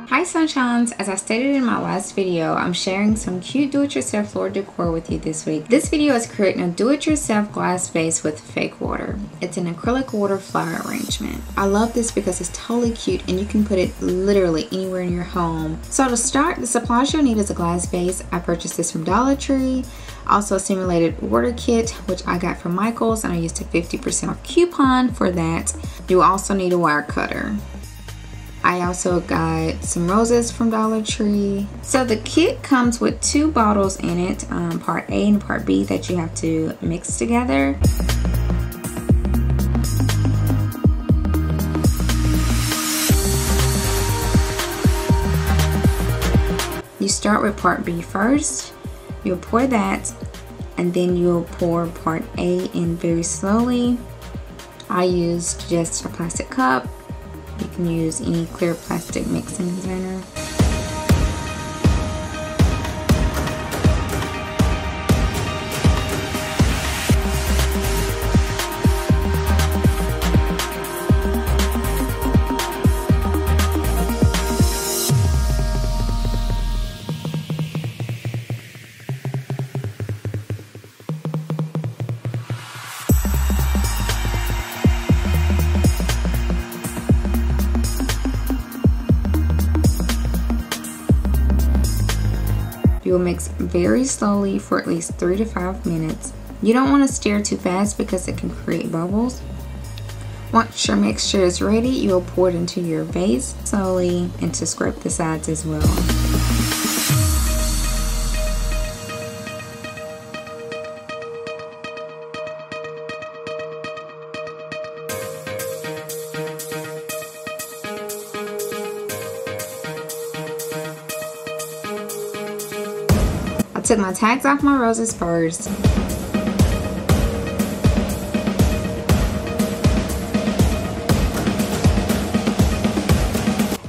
Hi Sunshines, as I stated in my last video, I'm sharing some cute do-it-yourself floor decor with you this week. This video is creating a do-it-yourself glass vase with fake water. It's an acrylic water flower arrangement. I love this because it's totally cute and you can put it literally anywhere in your home. So to start, the supplies you'll need is a glass vase. I purchased this from Dollar Tree. Also a simulated water kit, which I got from Michael's, and I used a 50% off coupon for that. You also need a wire cutter. I also got some roses from Dollar Tree. So the kit comes with two bottles in it, part A and part B, that you have to mix together. You start with part B first. You'll pour that, and then you'll pour part A in very slowly. I used just a plastic cup. You can use any clear plastic mixing container. You will mix very slowly for at least 3 to 5 minutes. You don't want to stir too fast because it can create bubbles. Once your mixture is ready, you will pour it into your vase slowly and to scrape the sides as well. I took my tags off my roses first.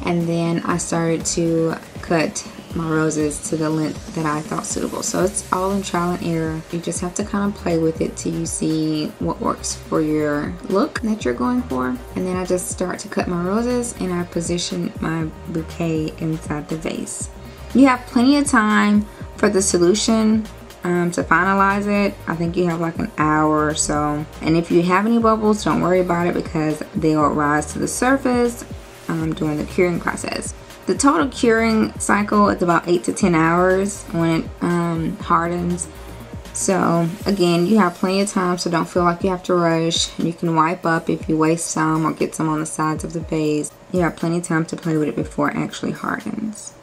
And then I started to cut my roses to the length that I thought suitable. So it's all in trial and error. You just have to kind of play with it till you see what works for your look that you're going for. And then I just start to cut my roses and I position my bouquet inside the vase. You have plenty of time for the solution to finalize it. I think you have like an hour or so. And if you have any bubbles, don't worry about it because they'll rise to the surface during the curing process. The total curing cycle is about 8 to 10 hours when it hardens. So again, you have plenty of time, so don't feel like you have to rush. You can wipe up if you waste some or get some on the sides of the vase. You have plenty of time to play with it before it actually hardens.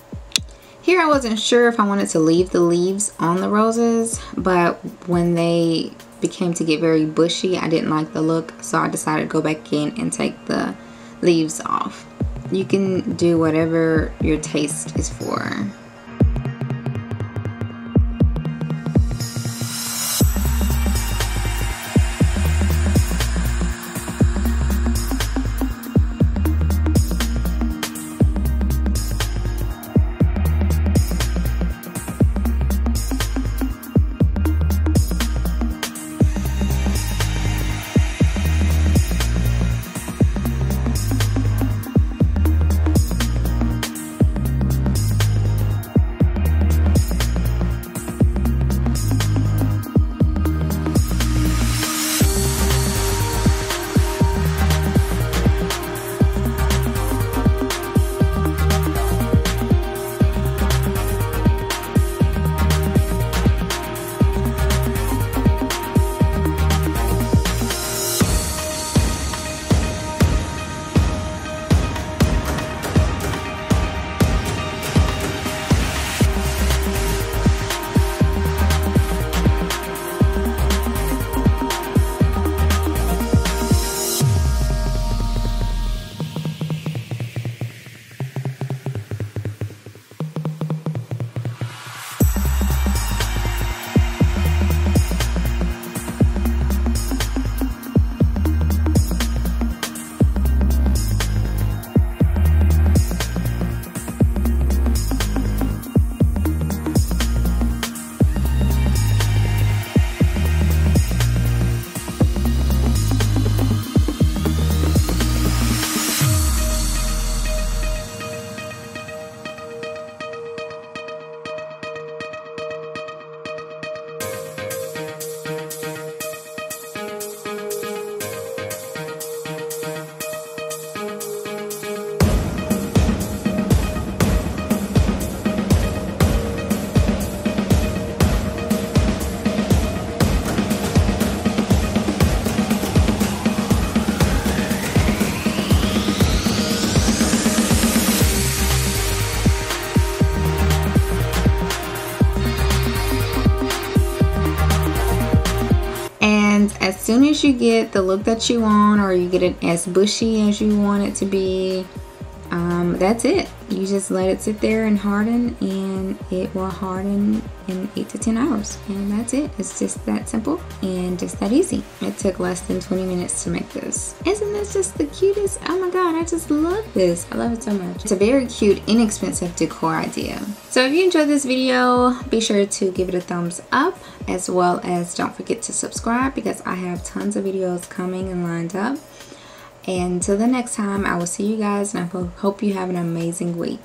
Here I wasn't sure if I wanted to leave the leaves on the roses, but when they became to get very bushy, I didn't like the look, so I decided to go back in and take the leaves off. You can do whatever your taste is for. soon as you get the look that you want, or you get it as bushy as you want it to be, that's it. You just let it sit there and harden, and it will harden in 8 to 10 hours, and that's it. It's just that simple and just that easy. It took less than 20 minutes to make this. Isn't this just the cutest? Oh my god, I just love this. I love it so much. It's a very cute, inexpensive decor idea. So if you enjoyed this video, be sure to give it a thumbs up, as well as don't forget to subscribe, because I have tons of videos coming and lined up. And until the next time, I will see you guys, and I hope you have an amazing week.